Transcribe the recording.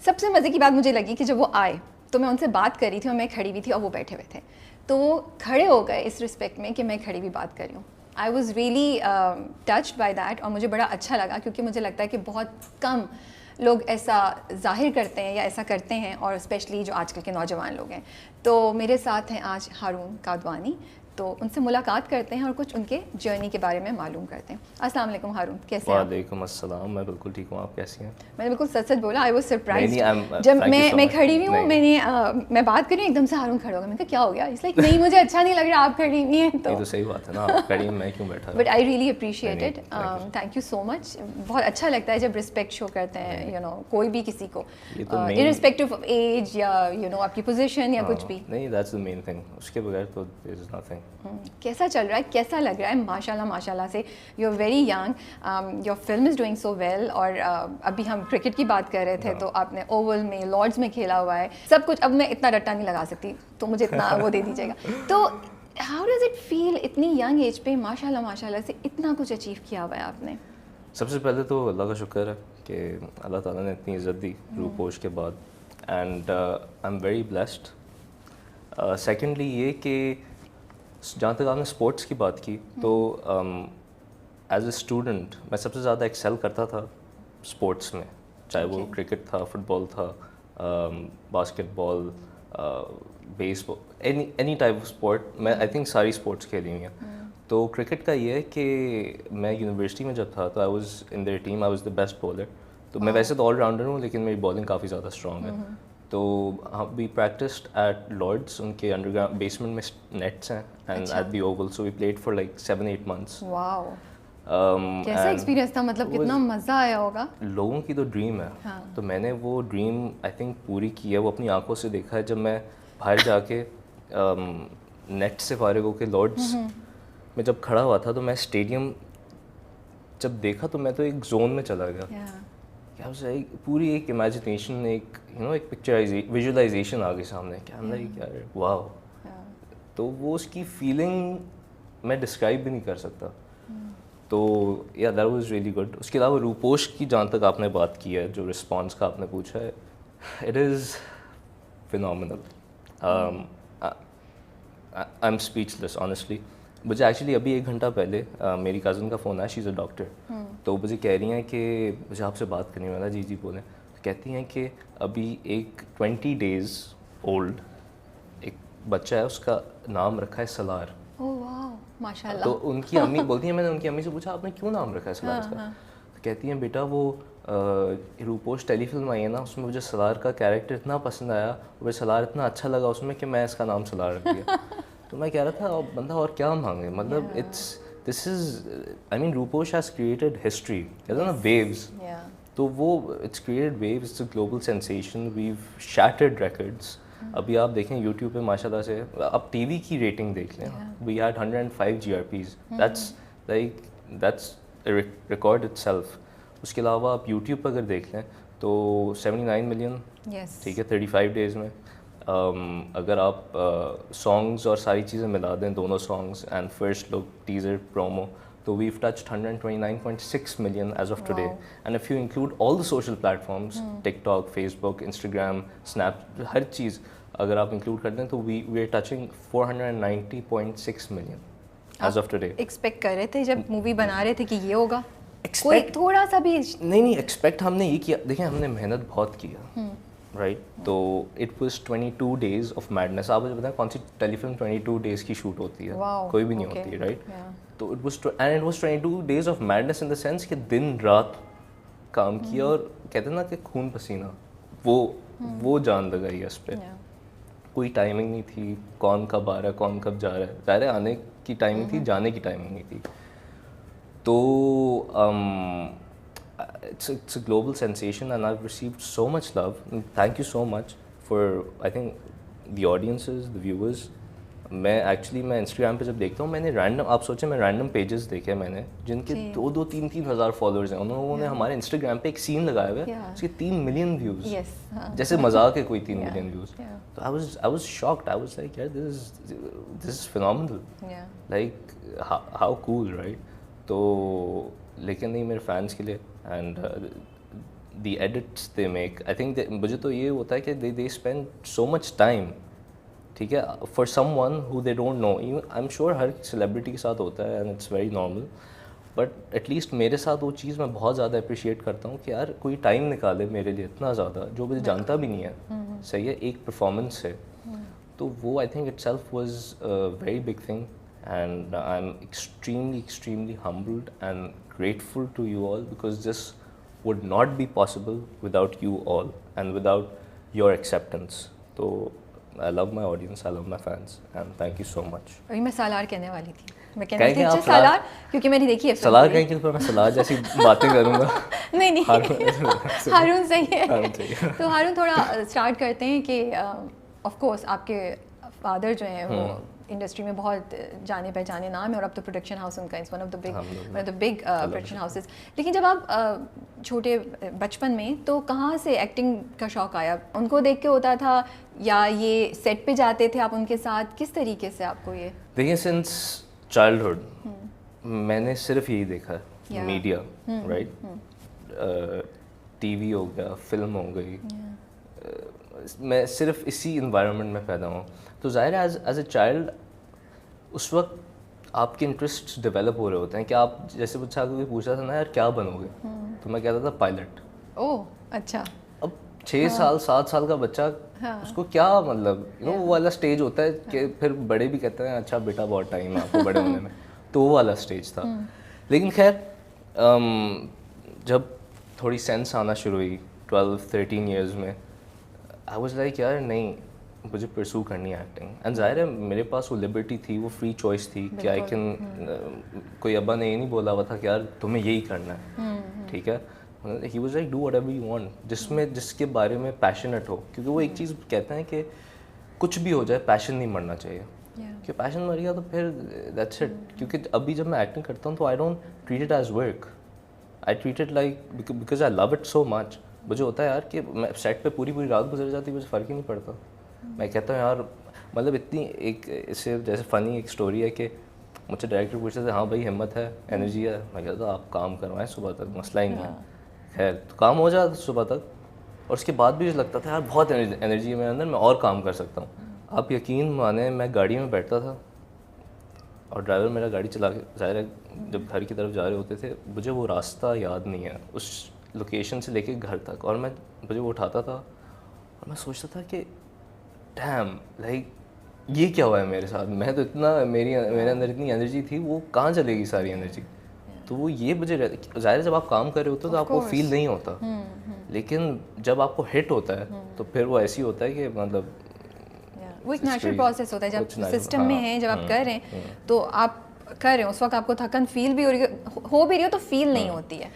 سب سے مزے کی بات مجھے لگی کہ جب وہ آئے تو میں ان سے بات کر رہی تھی اور میں کھڑی ہوئی تھی اور وہ بیٹھے ہوئے تھے, تو وہ کھڑے ہو گئے اس رسپیکٹ میں کہ میں کھڑی ہوئی بات کر رہی ہوں. I was really touched by that, اور مجھے بڑا اچھا لگا کیونکہ مجھے لگتا ہے کہ بہت کم لوگ ایسا ظاہر کرتے ہیں یا ایسا کرتے ہیں, اور اسپیشلی جو آج کل کے نوجوان لوگ ہیں. تو میرے ساتھ ہیں آج ہارون کادوانی, تو ان سے ملاقات کرتے ہیں اور کچھ ان کے جرنی کے بارے میں معلوم کرتے ہیں. السلام علیکم ہارون, کیسے ہیں؟ وعلیکم السلام, میں بالکل ٹھیک ہوں, آپ کیسی ہیں؟ میں نے بالکل سچ سچ بولا. آئی واز سرپرائزڈ جب میں کھڑی ہوئی ہوں, میں بات کر رہی ہوں, ایک دم سے ہارون کھڑا ہو گیا. میں نے کہا کیا ہو گیا؟ اس لائک نہیں مجھے اچھا نہیں لگ رہا آپ کھڑی ہوئی ہیں. تو صحیح بات ہے نا, آپ کھڑی ہیں, میں کیوں بیٹھا. But I really appreciate it, thank you so much. بہت اچھا لگتا ہے جب رسپیکٹ شو کرتے ہیں, یو نو, کوئی بھی کسی کو ارسپیکٹو آف ایج یا یو نو آپ کی پوزیشن یا کچھ بھی. نہیں, دیٹس دی مین تھنگ, اس کے بغیر تو دیر از نتھنگ. کیسا چل رہا ہے, کیسا لگ رہا ہے؟ ماشاء اللہ سے you are very young, your film is doing so well. اور ابھی ہم کرکٹ کی بات کر رہے تھے تو آپ نے اوول میں, لارڈز میں کھیلا ہوا ہے, سب کچھ. اب میں اتنا رٹا نہیں لگا سکتی تو مجھے اتنا وہ دے دیجیے گا. تو ہاؤ ڈز اٹ فیل اتنی ینگ ایج پہ ماشاء اللہ سے اتنا کچھ اچیو کیا ہوا ہے آپ نے؟ سب سے پہلے تو اللہ کا شکر ہے کہ اللہ تعالیٰ نے اتنی عزت دی روپوش کے بعد, and I am very blessed. Secondly یہ کہ جہاں تک آپ نے اسپورٹس کی بات کی, تو ایز اے اسٹوڈنٹ میں سب سے زیادہ ایکسیل کرتا تھا اسپورٹس میں, چاہے وہ کرکٹ تھا, فٹ بال تھا, basket ball, base ball, any type of sport. میں آئی تھنک ساری اسپورٹس کھیلی ہوئی ہیں. تو کرکٹ کا یہ ہے کہ میں یونیورسٹی میں جب تھا تو I was in their team, I was the best bowler. تو میں ویسے تو آل راؤنڈر ہوں, لیکن میری بالنگ کافی زیادہ اسٹرانگ ہے. تو وی پریکٹسڈ ایٹ لارڈس, ان کے انڈر گراؤنڈ بیسمنٹ میں نیٹس ہیں, and at the Oval, so we played for like 7-8 months. Wow, کیسا ایکسپیرینس تھا؟ مطلب کتنا مزہ آیا ہوگا. لوگوں کی تو ڈریم ہے, تو میں نے وہ ڈریم آئی تھنک پوری کی ہے. وہ اپنی آنکھوں سے دیکھا ہے جب میں باہر جا کے نیٹ سے فارغ ہو کے لارڈس میں جب کھڑا ہوا تھا, تو میں اسٹیڈیم جب دیکھا تو میں تو ایک زون میں چلا گیا. پوری ایک امیجنیشن, ایک یو نو ایک ویژولائزیشن آ گئی سامنے, کیا یار واو. تو وہ اس کی فیلنگ میں ڈسکرائب بھی نہیں کر سکتا. تو یا دیٹ واز ریئلی گڈ. اس کے علاوہ روپوش کی جہاں تک آپ نے بات کی ہے, جو رسپانس کا آپ نے پوچھا ہے, it is phenomenal. I am speechless honestly. مجھے ایکچولی ابھی 1 گھنٹہ پہلے میری کزن کا فون آیا, شی از اے ڈاکٹر. تو مجھے کہہ رہی ہیں کہ مجھے آپ سے بات کرنی والا. جی بولیں. کہتی ہیں کہ ابھی ایک 20 days اولڈ ایک بچہ ہے, اس کا نام رکھا ہے سلار. ماشاء اللہ. تو ان کی امی بولتی ہیں, میں نے ان کی امی سے پوچھا آپ نے کیوں نام رکھا ہے سلار اس کا؟ کہتی ہیں بیٹا وہ روپوش ٹیلی فلم آئی ہے نا, اس میں مجھے سلار کا کیریکٹر اتنا پسند آیا, مجھے سلار اتنا اچھا لگا اس میں کہ میں اس کا نام سلار رکھ دیا. تو میں کہہ رہا تھا بندہ اور کیا مانگے, مطلب دس از آئی مین روپوش ہیز کریٹڈ ہسٹری, کہتے ہیں نا ویوز. تو وہ it's created views, it's a global sensation, view shattered records. ابھی آپ دیکھیں یوٹیوب پہ ماشاء اللہ سے, آپ ٹی وی کی ریٹنگ دیکھ لیں, we had 105 GRPs. That's record itself. اس کے علاوہ آپ یوٹیوب پہ اگر دیکھ لیں تو 79 ملین, ٹھیک ہے, 35 days میں. اگر آپ سانگز اور ساری چیزیں ملا دیں, دونوں songs and first look, teaser, promo, تو we've touched 129.6 million as of today. And if you include all the social platforms, TikTok, Facebook, Instagram, Snap, ہر چیز اگر آپ انکلوڈ کر دیں تو we are touching 490.6 million as of today. Expect کر رہے تھے جب مووی بنا رہے تھے کہ یہ ہوگا؟ کوئی تھوڑا سا بھی نہیں ایکسپیکٹ ہم نے یہ کیا. دیکھیں ہم نے محنت بہت کیا, رائٹ. تو it was 22 days of madness. آپ مجھے بتائیں کون سی ٹیلی فلم 22 days کی شوٹ ہوتی ہے؟ کوئی بھی نہیں ہوتی, رائٹ. تو it was 22 days of madness in the sense کہ دن رات کام کیا, اور کہتے ہیں نا کہ خون پسینہ, وہ جان لگائی ہے اس پہ. کوئی ٹائمنگ نہیں تھی, کون کب آ رہا ہے, کون کب جا رہا ہے. ظاہر ہے آنے کی ٹائمنگ تھی, جانے کی ٹائمنگ نہیں تھی. تو it's a global sensation and I've received so much love. Thank you so much for, I think, the audiences, the viewers. میں انسٹاگرام پہ جب دیکھتا ہوں, میں نے رینڈم, آپ سوچیں میں رینڈم پیجز دیکھے میں نے جن کے 2-3 ہزار فالوورز ہیں. انہوں نے ہمارے انسٹاگرام پہ ایک سین لگایا ہوا ہے, اس کے 3 ملین ویوز, جیسے مذاق ہے کوئی 3 ملین ویوز. تو I was shocked. I was like, yeah, this is phenomenal. Like how cool, right? تو لیکن نہیں, میرے فینس کے لیے, and the edits they make, I think مجھے تو یہ ہوتا ہے کہ they spend so much time, ٹھیک ہے, for someone who they don't know. I'm sure Hare celebrity کے ساتھ ہوتا ہے and it's very normal, but at least میرے ساتھ وہ چیز میں بہت زیادہ اپریشیٹ کرتا ہوں کہ یار کوئی ٹائم نکالے میرے لیے اتنا زیادہ, جو مجھے جانتا بھی نہیں ہے, صحیح ہے, ایک پرفارمنس ہے. تو وہ I think itself was a very big thing, and I'm extremely humbled and grateful to you all, because this would not be possible without you all and without your acceptance. So I love my audience, I love my fans, and thank you so much. اور میں سالار کہنے والی تھی, میں کہنے تھی اچھا سالار, کیونکہ میں نے دیکھی ہے سالار کہیں کہ پھر میں سالار جیسی باتیں کروں گا. نہیں ہارون صحیح ہے. تو ہارون تھوڑا اسٹارٹ کرتے ہیں کہ آف کورس آپ کے فادر جو ہیں وہ انڈسٹری میں بہت جانے پہچانے نام ہے, اور اب تو پروڈکشن ہاؤس ان کا is one of the big production houses. لیکن جب آپ چھوٹے بچپن میں, تو کہاں سے ایکٹنگ کا شوق آیا؟ ان کو دیکھ کے ہوتا تھا یا یہ سیٹ پہ جاتے تھے آپ ان کے ساتھ, کس طریقے سے آپ کو یہ؟ دیکھیے سنس چائلڈہڈ میں نے صرف یہی دیکھا ہے, میڈیا, رائٹ, ٹی وی ہو گیا, فلم ہو گئی, میں صرف اسی انوائرمنٹ میں پیدا ہوں. تو ظاہر ہے ایز اے چائلڈ اس وقت آپ کے انٹرسٹ ڈیولپ ہو رہے ہوتے ہیں کہ آپ جیسے بچہ کوئی پوچھا تھا نا یار کیا بنو گے, تو میں کہتا تھا پائلٹ. اوہ اچھا. اب 6 سال 7 سال کا بچہ, اس کو کیا مطلب وہ والا اسٹیج ہوتا ہے کہ پھر بڑے بھی کہتے ہیں اچھا بیٹا بہت ٹائم ہے آپ کو بڑے ہونے میں, تو وہ والا اسٹیج تھا. لیکن خیر جب تھوڑی سینس آنا شروع ہوئی 12-13 ایئرز میں, آئی واز لائک یار نہیں مجھے پرسو کرنی ہے ایکٹنگ. اینڈ ظاہر ہے میرے پاس وہ لبرٹی تھی, وہ فری چوائس تھی کہ آئی کین, کوئی ابا نے یہ نہیں بولا ہوا تھا کہ یار تمہیں یہی کرنا ہے, ٹھیک ہے. He was like do what ever you want, جس کے بارے میں پیشنیٹ ہو, کیونکہ وہ ایک چیز کہتے ہیں کہ کچھ بھی ہو جائے پیشن نہیں مرنا چاہیے, کہ پیشن مر گیا تو پھر دیٹس اٹ. کیونکہ ابھی جب میں ایکٹنگ کرتا ہوں تو I don't treat it as work, I treat it like because I love it so much. مجھے ہوتا ہے یار کہ میں سیٹ پہ پوری رات گزر جاتی, مجھے فرق ہی نہیں پڑتا. میں کہتا ہوں یار مطلب اتنی ایک اس سے جیسے فنی ایک اسٹوری ہے کہ مجھ سے ڈائریکٹر پوچھتے تھے ہاں بھائی ہمت ہے, انرجی ہے, میں کہتا تھا آپ کام کروائیں صبح تک, مسئلہ ہی نہیں ہے. خیر تو کام ہو جاتا صبح تک, اور اس کے بعد بھی لگتا تھا یار بہت انرجی ہے میرے اندر, میں اور کام کر سکتا ہوں. آپ یقین مانیں میں گاڑی میں بیٹھتا تھا اور ڈرائیور میرا گاڑی چلا کے, ظاہر ہے جب گھر کی طرف جا رہے ہوتے تھے, مجھے وہ راستہ یاد نہیں ہے اس لوکیشن سے لے کے گھر تک, اور مجھے وہ اٹھاتا تھا اور میں سوچتا تھا کہ ڈیم لائک یہ کیا ہوا ہے میرے ساتھ, میں تو اتنا میرے اندر اتنی انرجی تھی, وہ کہاں چلے گی ساری انرجی. تو وہ یہ مجھے ظاہر ہے جب آپ کام کر رہے ہوتے تو آپ کو فیل نہیں ہوتا, لیکن جب آپ کو ہٹ ہوتا ہے تو پھر وہ ایسی ہوتا ہے کہ مطلب وہ ایک نیچرل پروسیس ہوتا ہے. جب سسٹم میں ہیں, جب آپ کر رہے ہیں تو آپ کر رہے ہو, اس وقت آپ کو تھکن فیل بھی ہو رہی ہو بھی رہی ہو تو فیل نہیں ہوتی ہے.